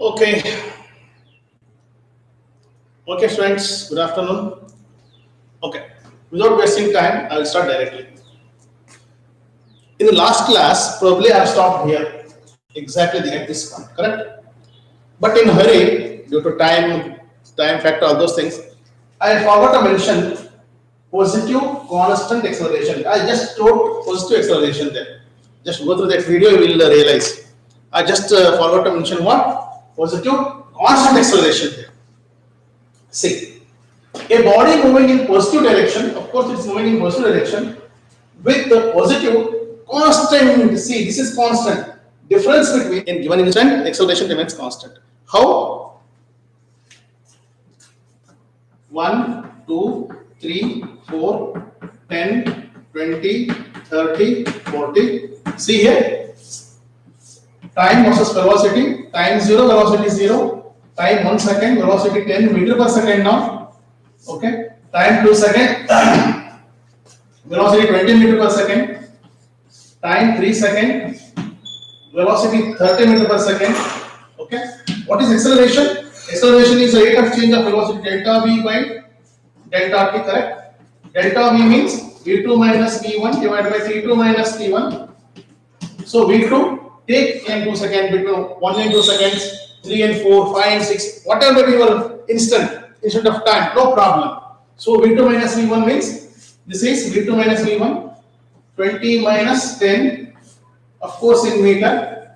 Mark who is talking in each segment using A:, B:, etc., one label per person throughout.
A: Okay, okay, friends. Good afternoon. Okay, without wasting time, I will start directly. In the last class, probably I have stopped here, exactly at this point, correct? But in a hurry, due to time factor, all those things, I forgot to mention positive constant acceleration. I just wrote positive acceleration there. Just go through that video, you will realize. I just forgot to mention what? Positive constant acceleration there. See, a body moving in positive direction, of course, it's moving in positive direction with the positive constant. See, this is constant. Difference between in given instant, acceleration remains constant. How? 1, 2, 3, 4, 10, 20, 30, 40. See here, time versus velocity. Time 0, velocity 0. Time 1 second, velocity 10 meter per second now. Okay. Time 2 second, velocity 20 meter per second. Time 3 second, velocity 30 meter per second. Okay. What is acceleration? Acceleration is the rate of change of velocity delta v by delta t, correct? Delta v means v2 minus v1 divided by t2 minus t1. So v2 take n 2 seconds, between 1 and 2 seconds, 3 and 4, 5 and 6, whatever your instant of time, no problem. So v2 minus v1 means this is v2 minus v1, 20 minus 10, of course in meter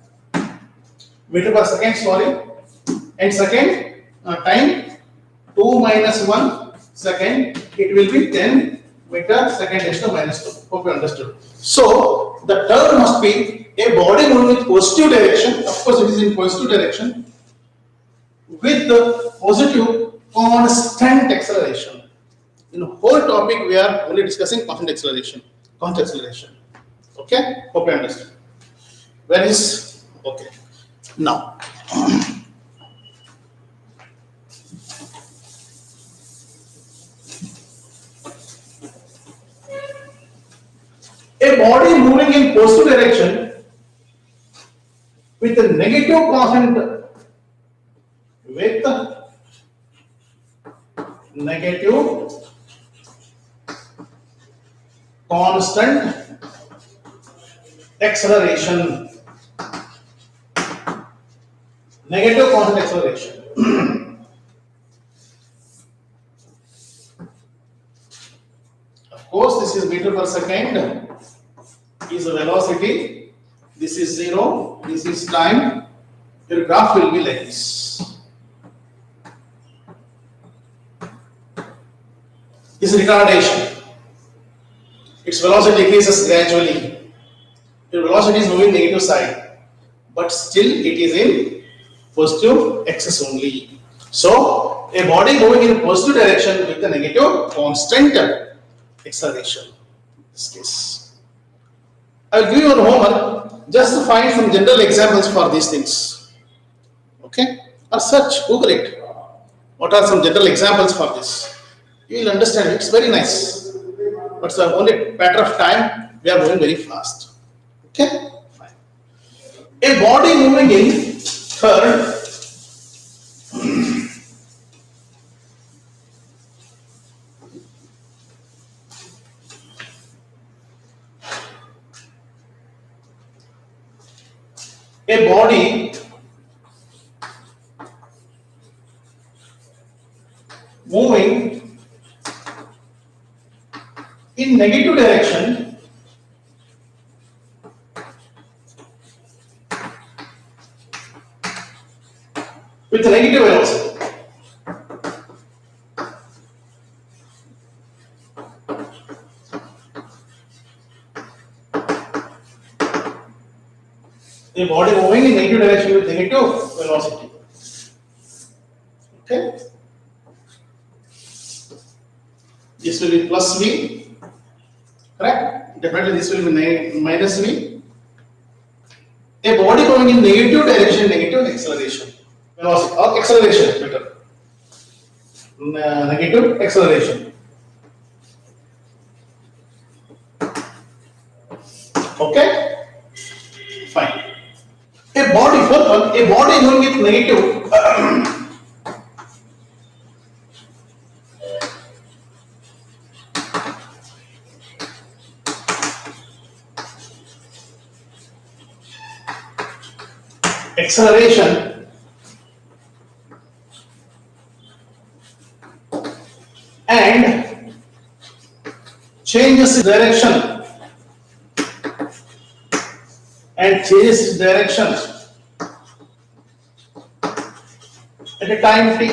A: per second, sorry, and second time 2 minus 1 second, it will be 10 meter second raised to minus 2. Hope you understood. So the term must be a body moving in positive direction, of course it is in positive direction, with the positive constant acceleration. In the whole topic we are only discussing constant acceleration. Okay, hope you understand. Where is okay now? A body moving in positive direction with a negative constant, with negative constant acceleration. Negative constant acceleration. Of course, this is meter per second, is a velocity. This is 0. This is time. Your graph will be like this. This is retardation. Its velocity decreases gradually. Your velocity is moving negative side, but still it is in positive axis only. So a body moving in positive direction with a negative constant acceleration. In this case, I will give you a homework just to find some general examples for these things. Okay, or search, Google it. What are some general examples for this? You will understand. It's very nice. But it's only matter of time. We are moving very fast. Okay, fine. A body moving in third. A body moving in negative direction with a negative velocity. A body moving in negative direction with negative velocity. Okay. This will be plus v, correct? Definitely this will be minus v. A body going in negative direction, negative acceleration, velocity or acceleration better. Negative acceleration. Okay, fine. A body, fourth one, a body moving with negative acceleration and changes its direction at a time t.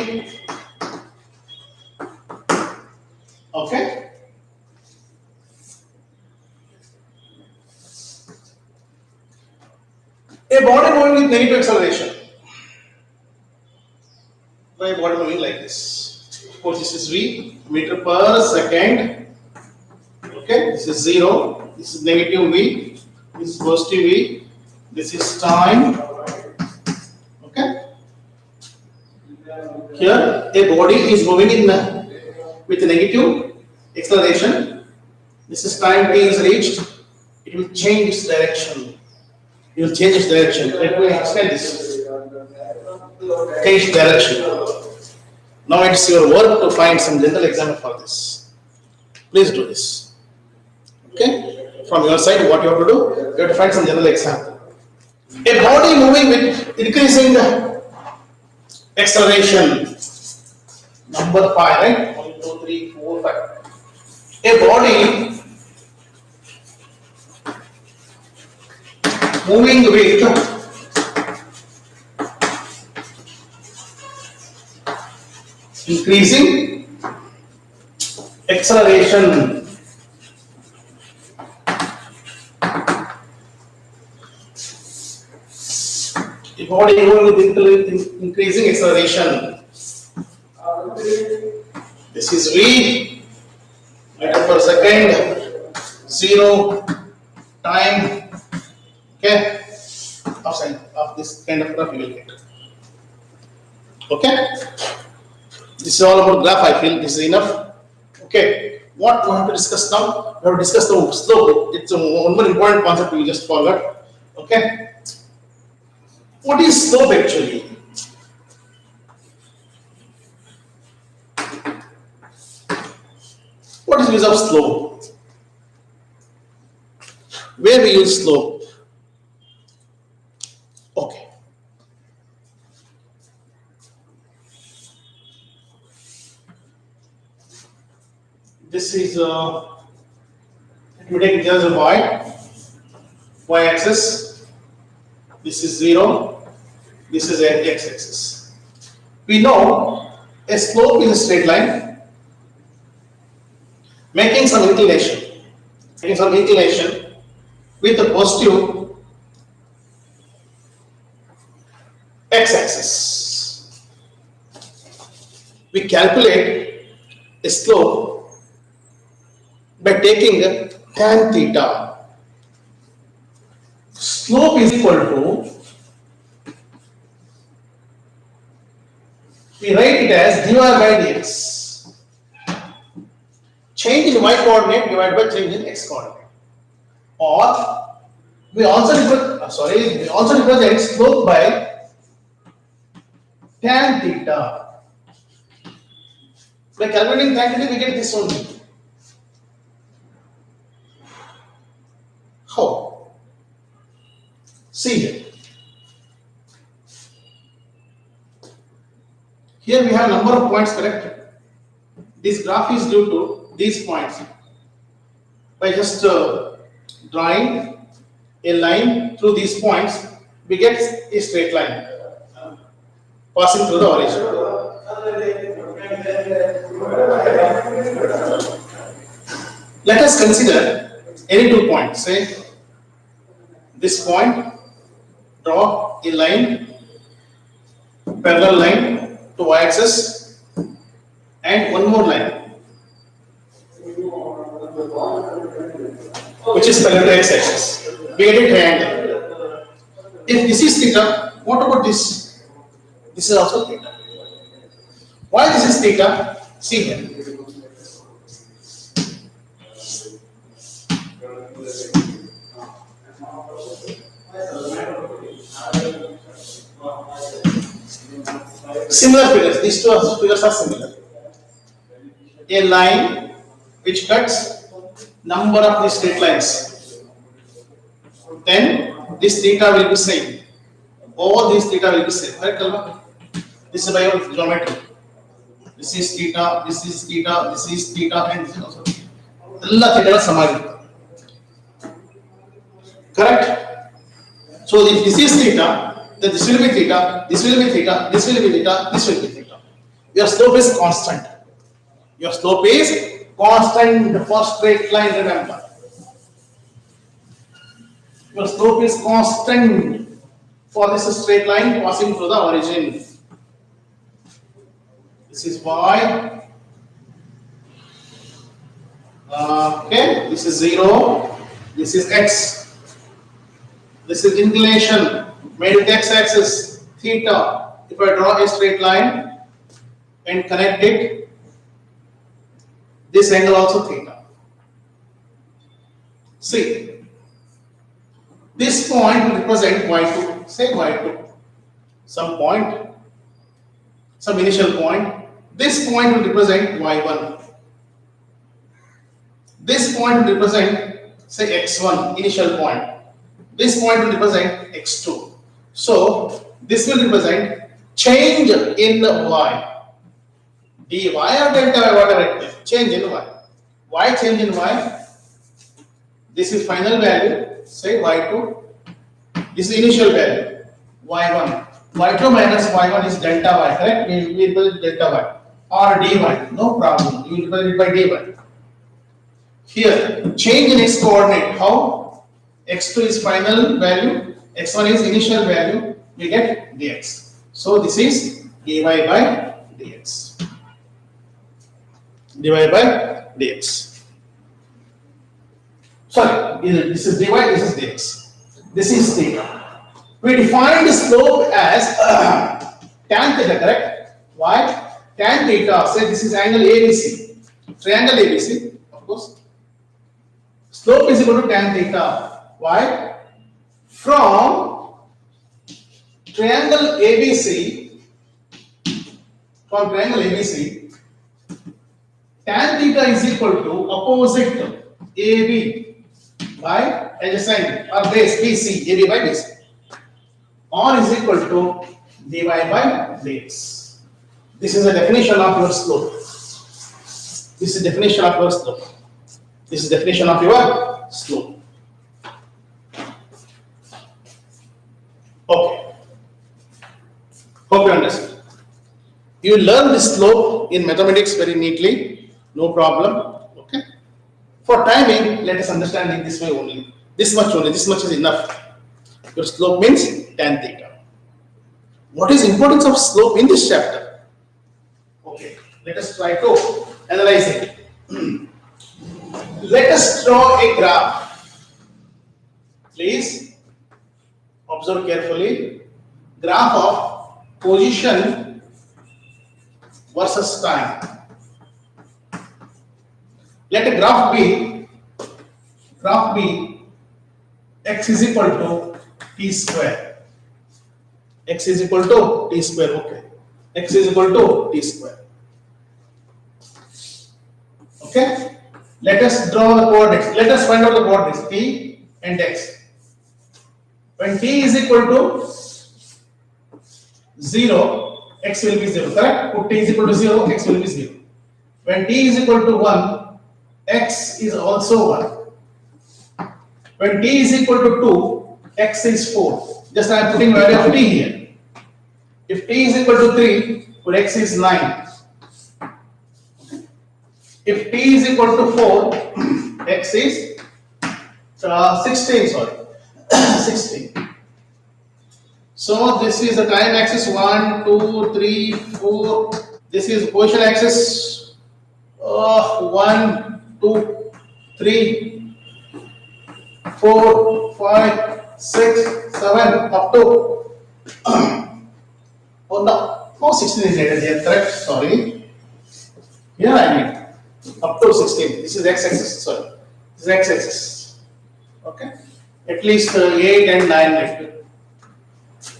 A: Okay. A body moving with negative acceleration. My body moving like this. Of course, this is v, meter per second. Okay, this is 0. This is negative v. This is positive v. This is time. Okay. Here, a body is moving in with negative acceleration. This is time t is reached. It will change its direction. It will change its direction. Let me extend this. Change direction. Now it's your work to find some general example for this. Please do this. Okay? From your side, what you have to do? You have to find some general example. A body moving with increasing acceleration. Number 5, right? 1, 2, 3, 4, 5. A body moving with increasing acceleration a body moving with increasing acceleration. This is v, meter per second, 0, time. Okay, of this kind of graph you will get. Okay, this is all about graph. I feel this is enough. Okay, what we have to discuss now? We have to discuss the slope. It's one more important concept we just forgot. Okay, what is slope actually? What is the use of slope? Where we use slope? Okay. This is we take just a y axis. This is 0. This is an x axis. We know a slope is a straight line making some inclination with a positive x axis. We calculate a slope by taking tan theta. Slope is equal to, we write it as dy by dx. Change in y coordinate divided by change in x coordinate. Or we also represent slope by tan theta. By calculating tan theta, we get this only. How? See here. Here we have number of points correct. This graph is due to these points. By just drawing a line through these points, we get a straight line passing through the origin. Let us consider any 2 points. Say this point, draw a line, parallel line to y-axis, and one more line which is parallel to x-axis. We get a triangle. If this is theta, what about this? This is also theta. Why this is theta? See here. Similar figures. These two figures are similar. A line which cuts number of these straight lines. Then this theta will be same. All these theta will be same. Right, Kalma? This is by your geometry. This is theta, this is theta, this is theta, and this is also theta. All theta is same. Correct? So if this is theta, then this will be theta, this will be theta, this will be theta, this will be theta. Your slope is constant. Your slope is constant for straight line, remember. Your slope is constant for this straight line passing through the origin. This is y. Okay, this is 0. This is x. This is inclination made with x-axis theta. If I draw a straight line and connect it, this angle also theta. See, this point will represent y2. Say y2. Some point, some initial point. This point will represent y1. This point will represent, say, x1, initial point. This point will represent x2. So this will represent change in y. dy or delta y, whatever it is, change in y. Why change in y? This is final value, say y2. This is initial value, y1. y2 minus y1 is delta y, correct? We represent delta y. Or dy, no problem. You will represent it by dy. Here, change in x coordinate. How? x2 is final value, x1 is initial value, we get dx. So this is dy by dx. dy by dx. Sorry, this is dy, this is dx. This is theta. We define the slope as tan theta, correct? Why? Tan theta, say this is angle ABC, triangle ABC, of course. Slope is equal to tan theta. Why? From triangle ABC, tan theta is equal to opposite AB by adjacent or base BC, AB by BC, or is equal to dy by dx. This is the definition of your slope. This is definition of your slope. This is definition of your slope. Okay. Hope you understand. You learn this slope in mathematics very neatly, no problem. Okay. For timing, let us understand it this way only. This much is enough. Your slope means tan theta. What is importance of slope in this chapter? Okay. Let us try to analyze it. Let us draw a graph. Please observe carefully. Graph of position versus time. Let a graph be x is equal to t square. X is equal to t square. Okay. X is equal to t square. Okay. Let us draw the coordinates. Let us find out the coordinates t and x. When t is equal to 0, x will be 0, correct? Put t is equal to 0, x will be 0. When t is equal to 1, x is also 1. When t is equal to 2, x is 4. Just I am putting value of t here. If t is equal to 3, put x is 9. If t is equal to 4, x is 16, sorry. 16. So this is the time axis 1, 2, 3, 4. This is position axis 1, 2, 3, 4, 5, 6, 7 up to oh no, 16 is added here, correct? Sorry. Here I mean up to 16. This is x-axis, sorry. This is x-axis. Okay. At least 8 and 9 left.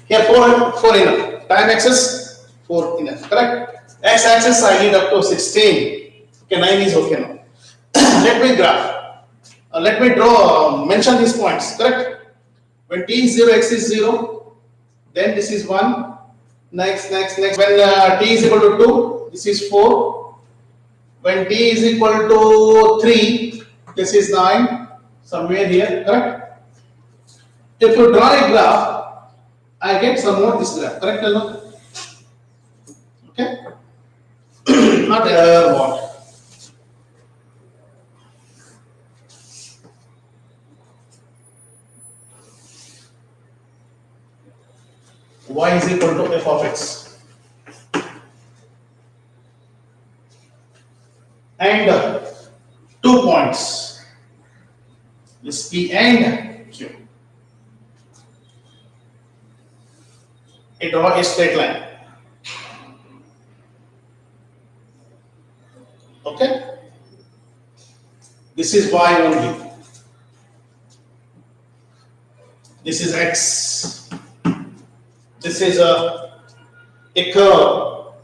A: Here 4 enough. time axis 4 enough, correct? X axis I need up to 16. Okay, 9 is okay now. Let me graph. Let me draw, mention these points, correct? When t is 0, x is 0, then this is 1. Next. When t is equal to 2, this is 4. When t is equal to 3, this is 9. Somewhere here, correct? If you draw a graph, I get some more this graph, correct or not? Okay? Not what? Y is equal to f of x. And 2 points, this P and Q. Draw a straight line. Okay? This is Y only. This is X. This is a curve.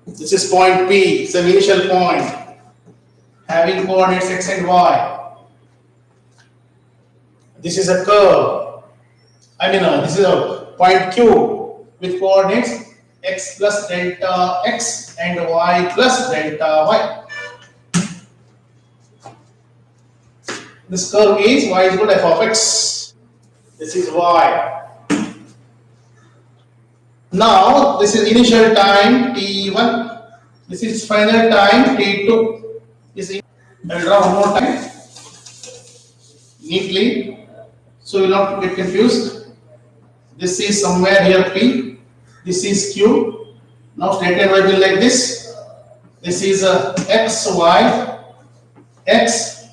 A: This is point P, it's an initial point having coordinates x and y. This is a curve. This is a point Q with coordinates x plus delta x and y plus delta y. This curve is y is equal to f of x. This is y. Now, this is initial time t1, this is final time t2. I will draw one more time neatly so you will not get confused. This is somewhere here P, this is Q. Now, straight line will be like this. This is x, y, x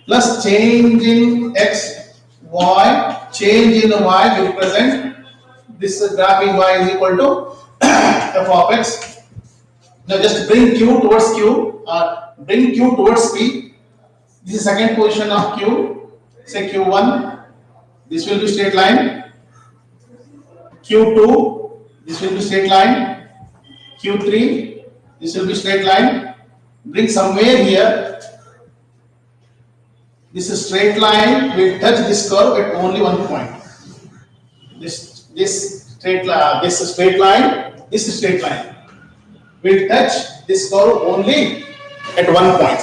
A: plus change in x, y, change in y will represent this graphing y is equal to f of x. Now just bring q towards q, bring q towards p. This is second position of q. Say q1. This will be straight line. q2. This will be straight line. q3. This will be straight line. Bring somewhere here. This is straight line will touch this curve at only one point. This straight line will touch this curve only at one point.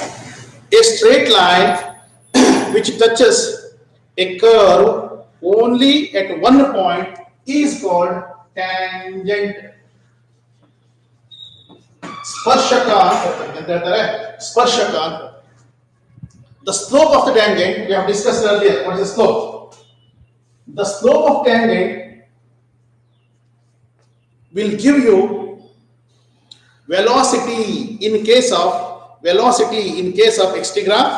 A: A straight line which touches a curve only at one point is called tangent. Sparshaka. The slope of the tangent we have discussed earlier. What is the slope? The slope of tangent will give you velocity in case of xt graph.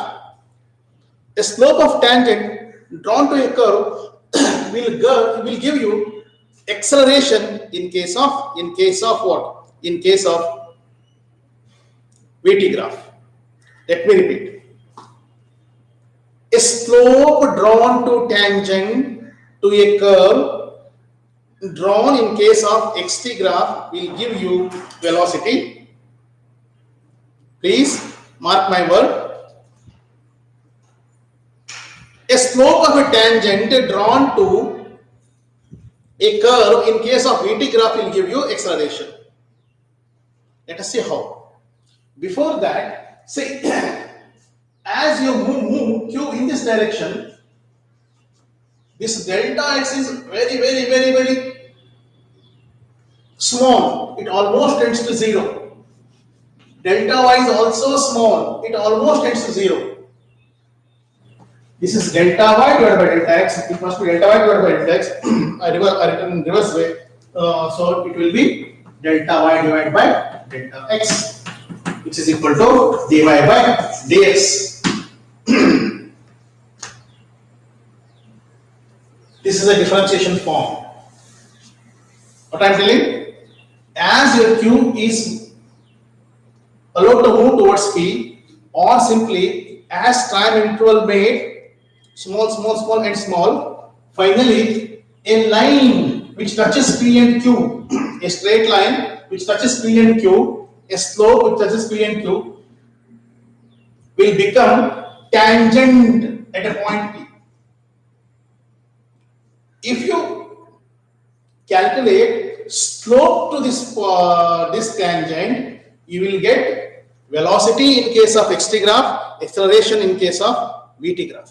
A: A slope of tangent drawn to a curve will give you acceleration in case of what? In case of VT graph. Let me repeat. A slope drawn to tangent to a curve drawn in case of xt graph will give you velocity. Please mark my word. A slope of a tangent drawn to a curve in case of VT graph will give you acceleration. Let us see how. Before that, see, as you move q in this direction, this delta x is very small. It almost tends to 0. Delta y is also small. It almost tends to 0. This is delta y divided by delta x. It must be delta y divided by delta x. I written in reverse way. So it will be delta y divided by delta x, which is equal to dy by dx. This is a differentiation form. What I am telling? As your q is allowed to move towards p, or simply as time interval made small and small, finally a line which touches p and q a straight line which touches P and Q, a slope which touches P and Q will become tangent at a point P. If you calculate slope to this tangent, you will get velocity in case of xt graph, acceleration in case of vt graph.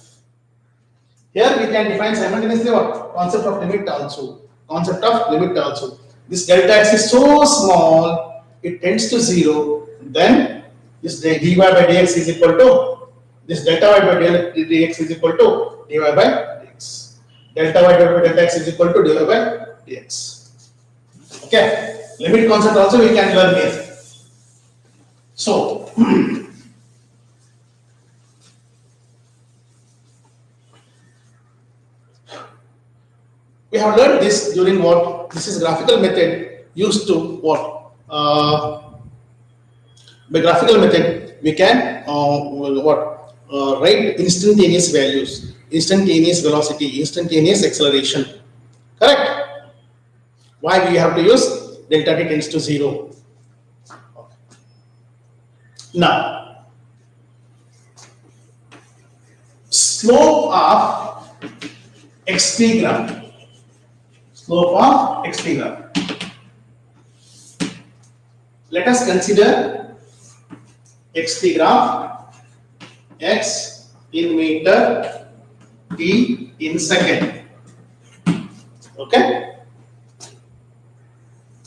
A: Here we can define simultaneously what? Concept of limit also. Concept of limit also. This delta x is so small, it tends to 0. Then this dy by dx is equal to this delta y by dx is equal to dy by dx. Delta y by delta x is equal to dy by dx. Okay. Limit concept also we can learn here. So we have learned this during what? This is graphical method used to what? By graphical method, we can write instantaneous values, instantaneous velocity, instantaneous acceleration. Correct? Why we have to use delta t tends to 0? Okay. Now, slope of xt graph. Slope of xt graph. Let us consider xt graph, x in meter, t in second. Okay?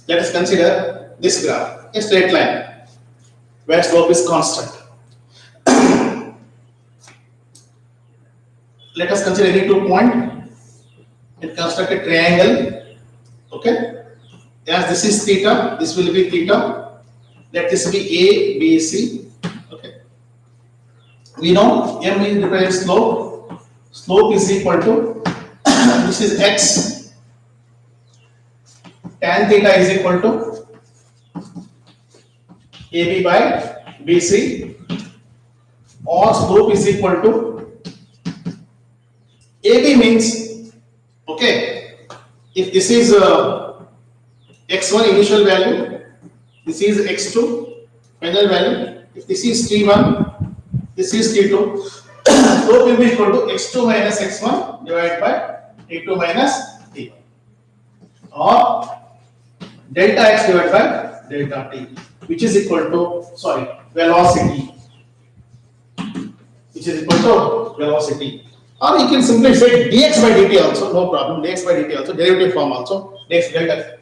A: Let us consider this graph, a straight line where slope is constant. Let us consider any 2 points. It construct a triangle. Okay? As this is theta, this will be theta. Let this be A, B, C. Okay. We know M is represents slope. Slope is equal to this is x. Tan theta is equal to AB by BC. Or slope is equal to AB means, okay, if this is x1 initial value, this is x2 final value. If this is t1, this is t2. Slope will be equal to x2 minus x1 divided by t2 minus t1, or delta x divided by delta t, which is equal to velocity, which is equal to velocity. Or you can simply say dx by dt also, no problem. Dx by dt also, derivative form also, dx delta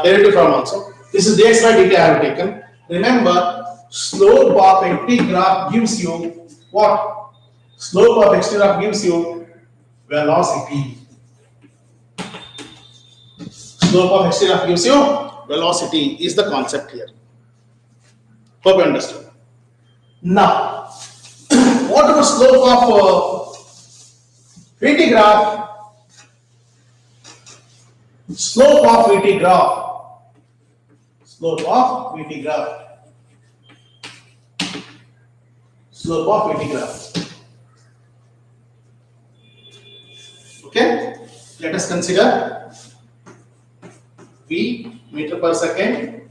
A: derivative form also. This is dx by dt I have taken. Remember, slope of xt graph gives you what? Slope of xt graph gives you velocity. Slope of xt graph gives you velocity is the concept here. Hope you understood. Now, what about slope of VT graph? Slope of VT graph. Slope of VT graph. Slope of VT graph. Okay. Let us consider V meter per second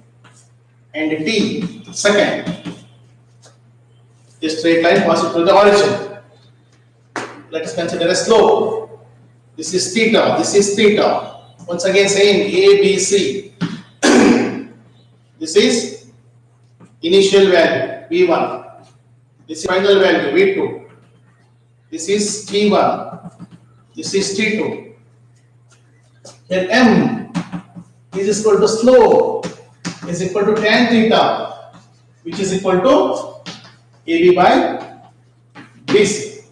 A: and T second. A straight line passes through the origin. Let us consider a slope. This is theta. This is theta. Once again saying A, B, C. This is initial value V1. This is final value V2. This is T1. This is T2. Here M is equal to slope is equal to tan theta, which is equal to AB by BC.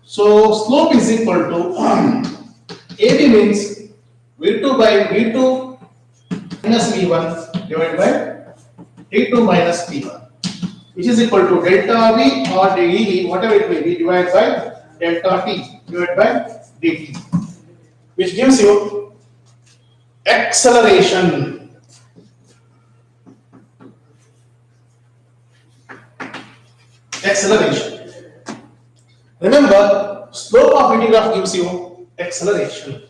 A: So slope is equal to AB means V2 by V2 minus V1 divided by T2 minus T1, which is equal to delta V or dE, whatever it may be, divided by delta T divided by dt, which gives you acceleration. Acceleration. Remember, slope of VT graph gives you acceleration.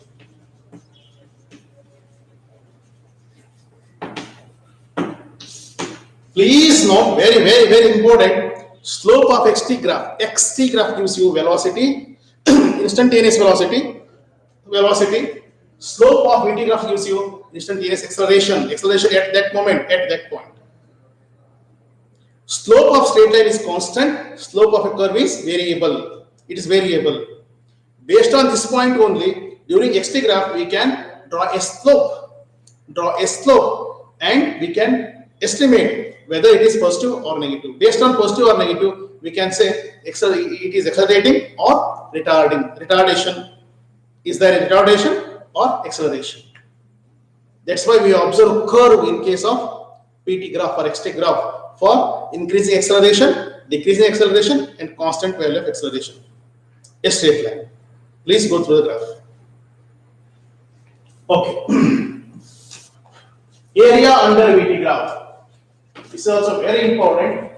A: Please note, very important, slope of xt graph. Xt graph gives you velocity, instantaneous velocity. Slope of vt graph gives you instantaneous acceleration at that moment, at that point. Slope of straight line is constant, slope of a curve is variable. It is variable. Based on this point only, during xt graph, we can draw a slope, and we can estimate whether it is positive or negative. Based on positive or negative, we can say it is accelerating or retardation. Is there a retardation or acceleration? That's why we observe curve in case of PT graph or xt graph for increasing acceleration, decreasing acceleration, and constant value of acceleration. A straight line. Please go through the graph. Okay. Area under VT graph. This is also very important.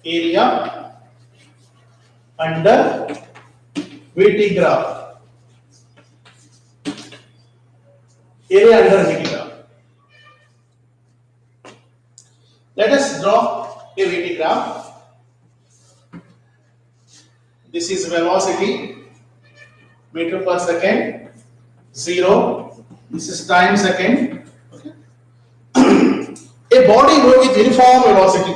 A: Area under VT graph. Area under VT graph. Let us draw a VT graph. This is velocity, meter per second, 0. This is time second. Okay. A body moving with uniform velocity.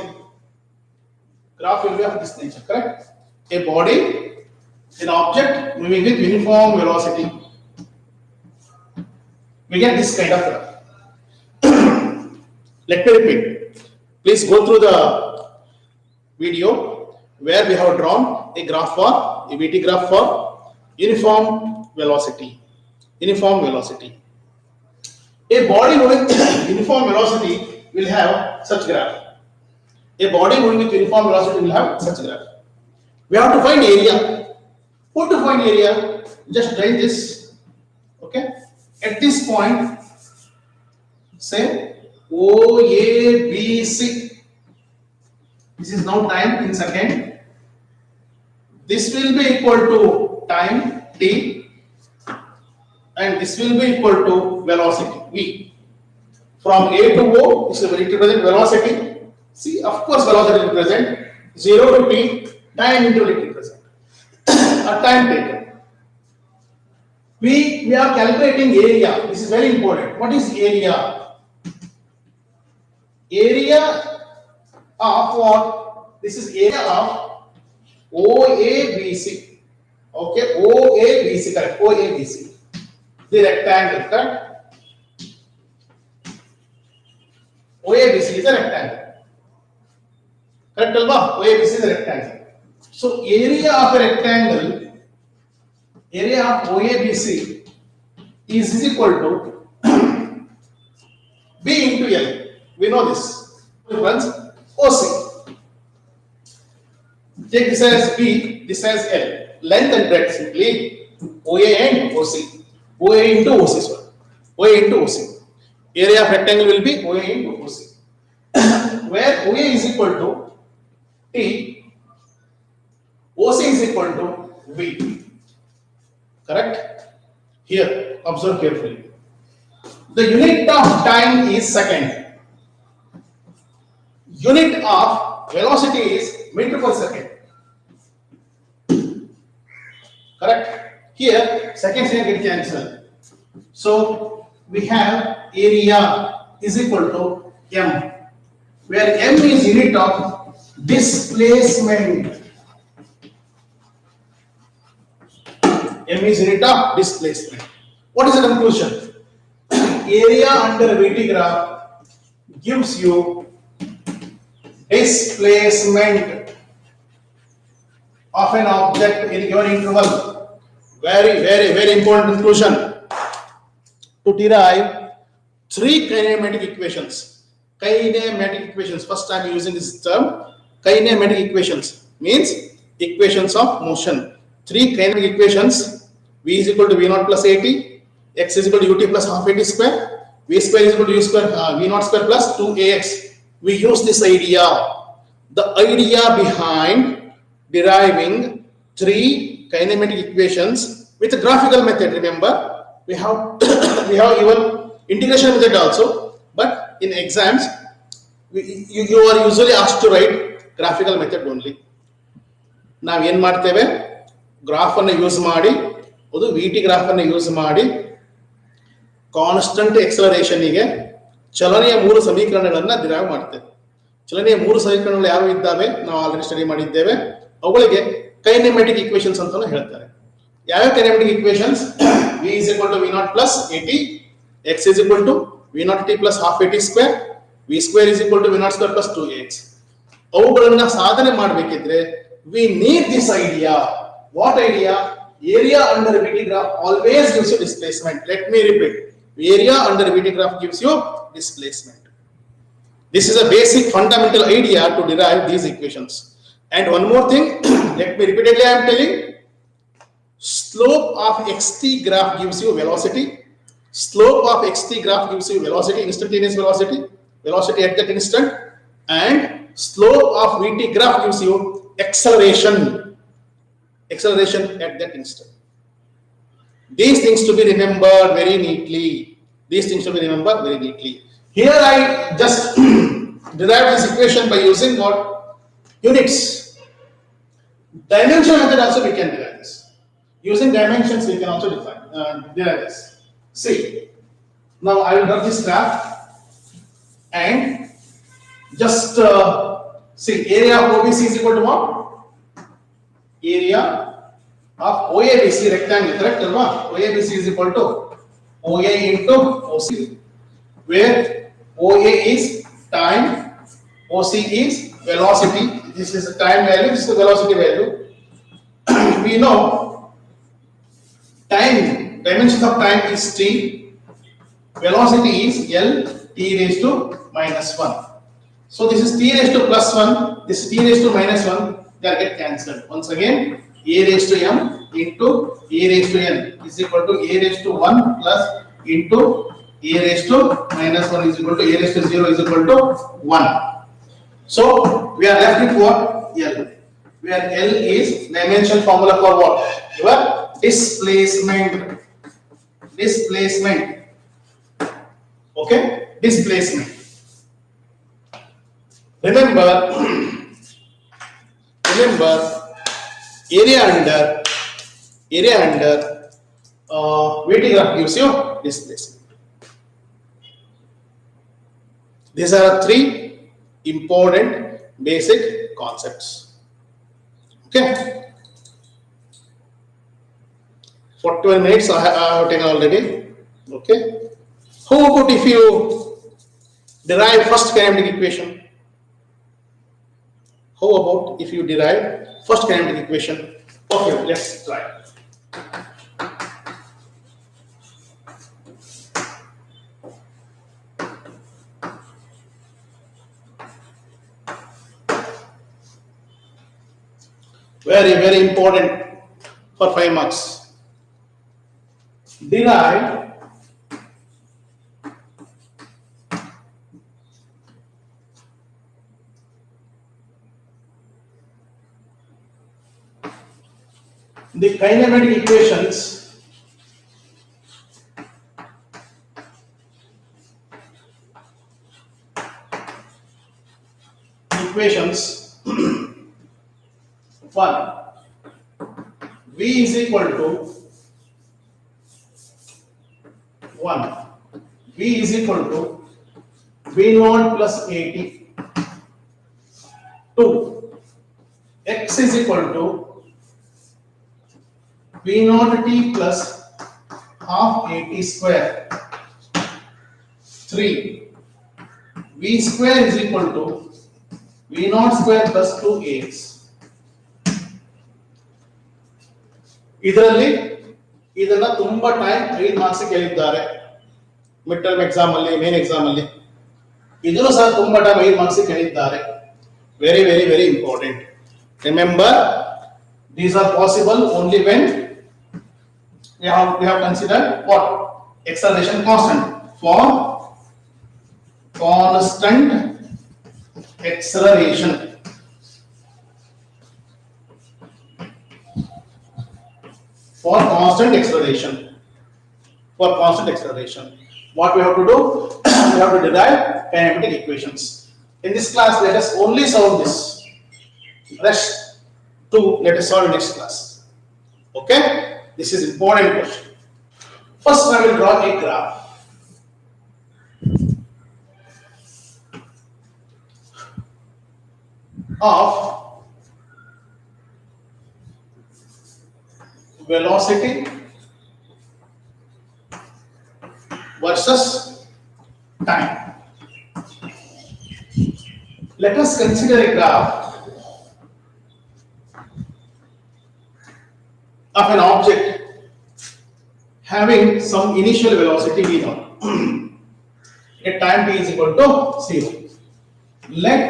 A: Graph will be of this nature, correct? A body, an object moving with uniform velocity. We get this kind of graph. Let me repeat. Please go through the video where we have drawn a graph for a VT graph for uniform velocity. Uniform velocity. A body moving with uniform velocity will have such graph. A body moving with uniform velocity will have such graph. We have to find area. How to find area? Just write this. Okay. At this point, say OABC. This is now time in second. This will be equal to time t, and this will be equal to velocity v. From A to O, this will represent velocity. See, of course, velocity will represent 0 to t, time into it represent a time taken. We are calculating area. This is very important. What is area? Area of what? This is area of OABC. Okay, OABC, correct? OABC. The rectangle, correct? OABC is a rectangle. Correct, Alba? OABC is a rectangle. So, area of a rectangle, area of OABC is equal to B into L. We know this. Runs OC. Take this as B, this as L. Length and breadth simply OA and OC. OA into OC, sorry. OA into OC. Area of rectangle will be OA into OC. Where OA is equal to T, OC is equal to V. Correct? Here, observe carefully. The unit of time is second. Unit of velocity is meter per second. Correct? Here, second get cancelled. So, we have area is equal to M, where M is unit of displacement. M is unit of displacement. What is the conclusion? Area under VT graph gives you displacement of an object in given interval. Very important conclusion. To derive three kinematic equations. Kinematic equations. First time using this term. Kinematic equations means equations of motion. Three kinematic equations. V is equal to V naught plus AT. X is equal to UT plus half AT square. V square is equal to U square V naught square plus 2AX. We use this idea. The idea behind deriving three kinematic equations with a graphical method. Remember, we have even integration method also, but in exams you are usually asked to write graphical method only. ನಾವು ಏನು ಮಾಡ್ತೇವೆ, graph ಅನ್ನು use ಮಾಡಿ, ಅದು V T graph ಅನ್ನು use ಮಾಡಿ constant ಎಕ್ಸಲರೇಷನ್ಗೆ ಚಲನೆಯ ಮೂರು ಸಮೀಕರಣಗಳನ್ನು ಡಿರೈವ್ ಮಾಡ್ತೇವೆ. ಚಲನೆಯ ಮೂರು ಸಮೀಕರಣಗಳು ಯಾವ ಇದ್ದಾವೆ ನಾವು ಆಲ್ರೆಡಿ ಸ್ಟಡಿ ಮಾಡಿದ್ದೇವೆ. ಅವುಗಳಿಗೆ ಕೈನೆಮೆಟಿಕ್ ಈಕ್ವೇಷನ್ಸ್ ಅಂತಾನು ಹೇಳ್ತಾರೆ. ಯಾವ ಕೈನೆಮೆಟಿಕ್ equations? v is equal to v naught plus at, x is equal to v naught t plus half at square, v square is equal to v naught square plus 2x. ಅವುಗಳನ್ನ ಸಾಧನೆ ಮಾಡಬೇಕಿದ್ರೆ we need this idea. What idea? Area under VT graph always gives you displacement. Let me repeat. Area under VT graph gives you displacement. This is a basic fundamental idea to derive these equations. And one more thing, let me repeatedly I am telling, slope of xt graph gives you velocity. Slope of xt graph gives you velocity, instantaneous velocity, velocity at that instant, and slope of VT graph gives you acceleration at that instant. These things to be remembered very neatly. Here I just derive this equation by using what? Units. Dimension method also we can derive this. Using dimensions we can also derive this. See, now I will draw this graph and just see, area of OBC is equal to what? Area of OABC rectangle, correct? OABC is equal to OA into OC, where OA is time, OC is velocity. This is the time value, this is the velocity value. We know time, dimension of time is t, velocity is L, t raised to minus 1. So this is t raised to plus 1, this is t raised to minus 1, they are get cancelled. Once again, a raised to m into a raised to n is equal to a raised to 1 plus into a raised to minus 1 is equal to a raised to 0 is equal to 1. So we are left with what? L, where L is dimension formula for what? Your displacement. Okay, displacement. Remember, area under VT graph gives you displacement. These are three important basic concepts. Okay, 41 minutes I have taken already. Okay, how about if you derive first kinematic equation? Okay, let's try. Very important for 5 marks. Derive the kinematic equations one, V is equal to 1, V is equal to V0 plus 80, 2, X is equal to V0 t plus half 80 square, 3, V square is equal to V0 square plus 2x. ಇದನ್ನ ತುಂಬಾ time 5 marks ಕೇಳಿದ್ದಾರೆ, mid term exam ಅಲ್ಲಿ, main exam ಅಲ್ಲಿ. ಇದನ್ನು ಸಹ ತುಂಬಾ time 5 marks ಕೇಳಿದ್ದಾರೆ. Very important. Remember, these are possible only when we have considered what? Acceleration constant. For constant acceleration, for constant acceleration. What we have to do? We have to derive kinematic equations. In this class, let us only solve this. Rest let us solve next class. Okay? This is important question. First, I will draw a graph. Of velocity versus time. Let us consider a graph of an object having some initial velocity v0 at time t is equal to 0. Let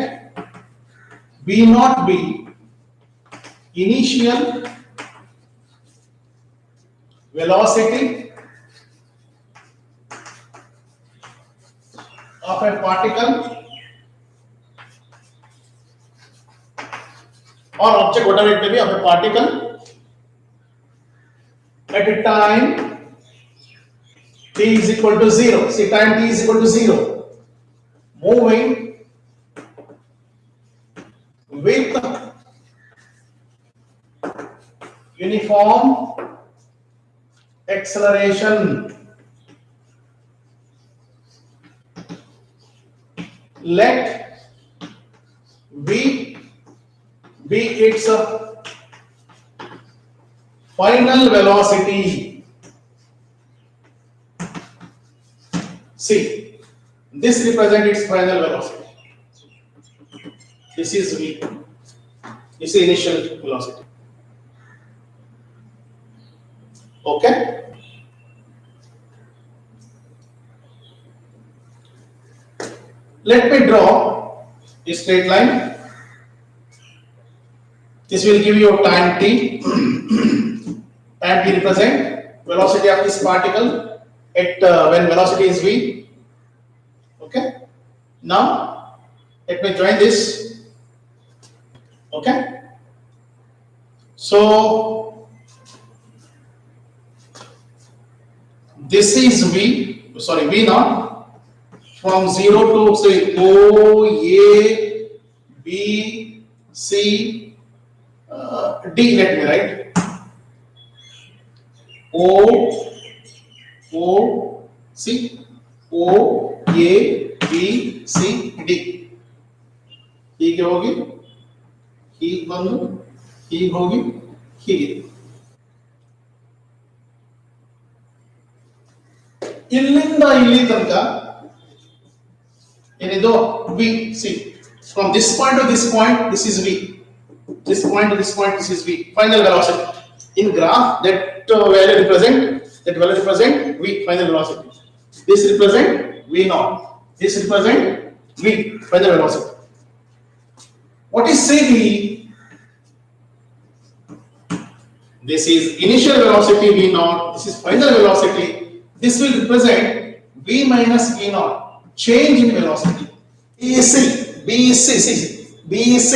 A: v0 be initial velocity of a particle or object, whatever it may be, of a particle at a time t is equal to 0. See, time t is equal to 0, moving with uniform acceleration. Let v be its final velocity. See, this represents its final velocity. This is v. This is initial velocity. Okay? Let me draw a straight line. This will give you time t. Time t represent velocity of this particle at when velocity is v. Okay. Now let me join this. Okay. So this is v. Sorry, v naught from 0 to say O, A, B, C. D, let me write O, C, O, A, B, C, D. ಹೀಗೆ ಹೋಗಿ ಹೀಗೆ ಬಂದು ಹೀಗೆ ಹೋಗಿ ಹೀಗೆ ಇಲ್ಲಿಂದ ಇಲ್ಲಿ ತನಕ ಏನಿದು V. See, from this point to this point, this is V. This point to this point, this is V. Final velocity. In graph, that value represent V, final velocity. This represent V naught. This represent V, final velocity. What is CV? This is initial velocity V naught. This is final velocity. This will represent V minus V naught. Change in velocity. BC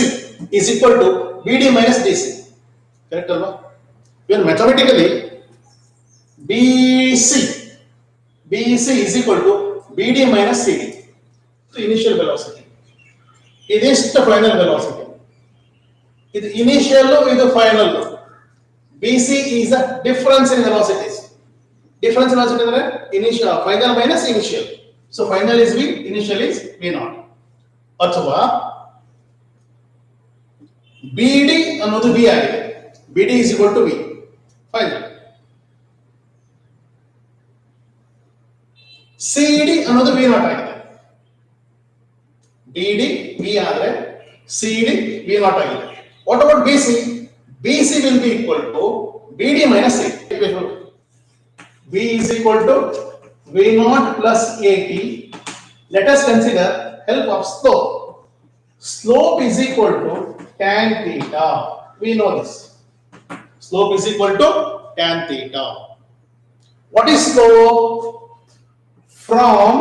A: is equal to BD minus DC. Correct, Alva? When mathematically BC is equal to BD minus CD. So initial velocity. It is the final velocity. It initial is the final. BC is the difference in velocities. Difference in velocity is initial, final minus initial. So final is V, initial is V naught. ಅಥವಾ BD ಅನ್ನೋದು V ಆಗಿದೆ. BD is equal to V. Final. CD ಅನ್ನೋದು V naught ಆಗಿದೆ. BD V ಆದ್ರೆ CD V naught ಆಗಿದೆ. What about BC? BC will be equal to BD minus C. V is equal to V naught plus AT. Let us consider help of slope. Slope is equal to tan theta. We know this. Slope is equal to tan theta. What is slope? From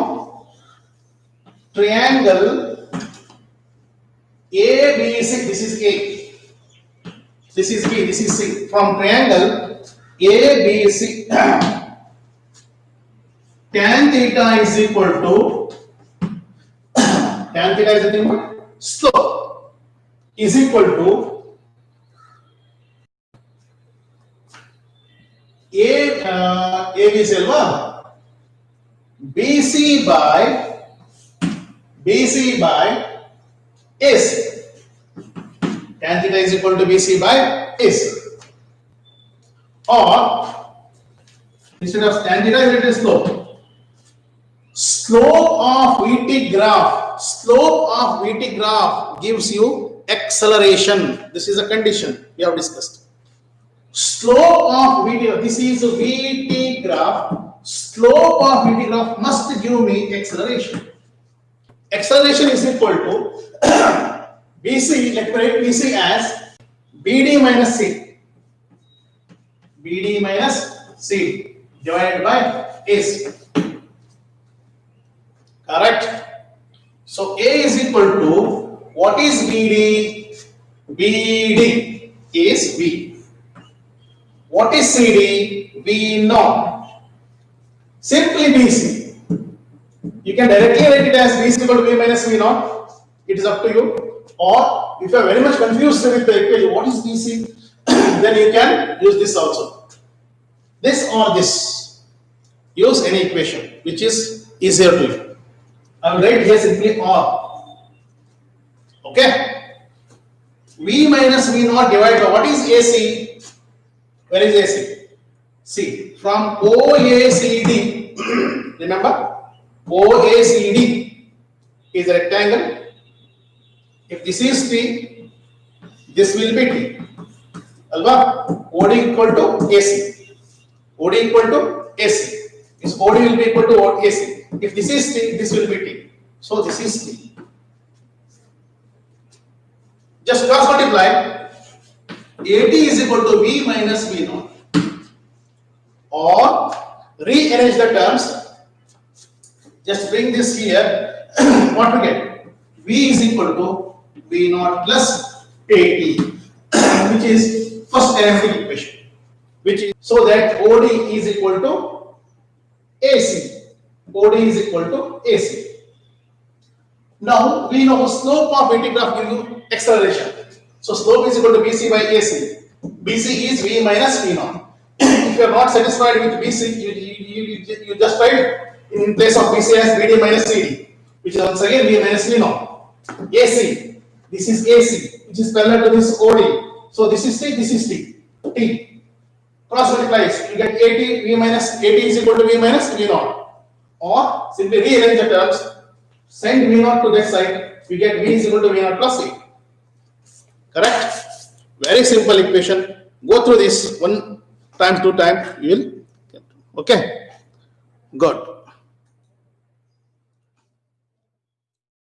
A: triangle ABC, this is A. This is B, this is C. From triangle ABC tan theta is equal to tan theta is nothing but slope is equal to AB Selva BC by AC. Tan theta is equal to BC by AC. Or instead of tan theta, it is slope. Slope of VT graph gives you acceleration. This is a condition we have discussed. Slope of VT, this is VT graph. Slope of VT graph must give me acceleration. Acceleration is equal to BC, let me write BC as BD minus C. BD minus C divided by AC. Correct? So A is equal to, what is BD? BD is V. What is CD? V naught. Simply BC. You can directly write it as B is equal to V minus V naught. It is up to you. Or if you are very much confused with the equation, what is BC? Then you can use this also. This or this. Use any equation which is easier to you. I will write here simply or. Okay. V minus V naught divided by what is AC? Where is AC? See, from OACD, remember, OACD is a rectangle. If this is T, this will be T. Alva, OD equal to AC. OD equal to AC. This OD will be equal to AC. If this is T, this will be T. So this is T. Just cross multiply. AT is equal to V minus V naught. Or rearrange the terms. Just bring this here. What we get? V is equal to V naught plus AT, which is first derivative equation. Which is so that OD is equal to AC. OD is equal to AC. Now we know slope of VT graph gives you acceleration. So slope is equal to BC by AC. BC is V minus V naught. If you are not satisfied with BC, you just write in place of BC as BD minus CD, which is once again V minus V naught. AC, this is AC, which is parallel to this OD. So this is T, this is T. T. Cross multiplies, you get AT, V minus, AT is equal to V minus V naught. Or simply rearrange the terms, send V naught to that side, we get V is equal to V naught plus C. Correct? Very simple equation. Go through this one time, two time, you will get. Okay? Good.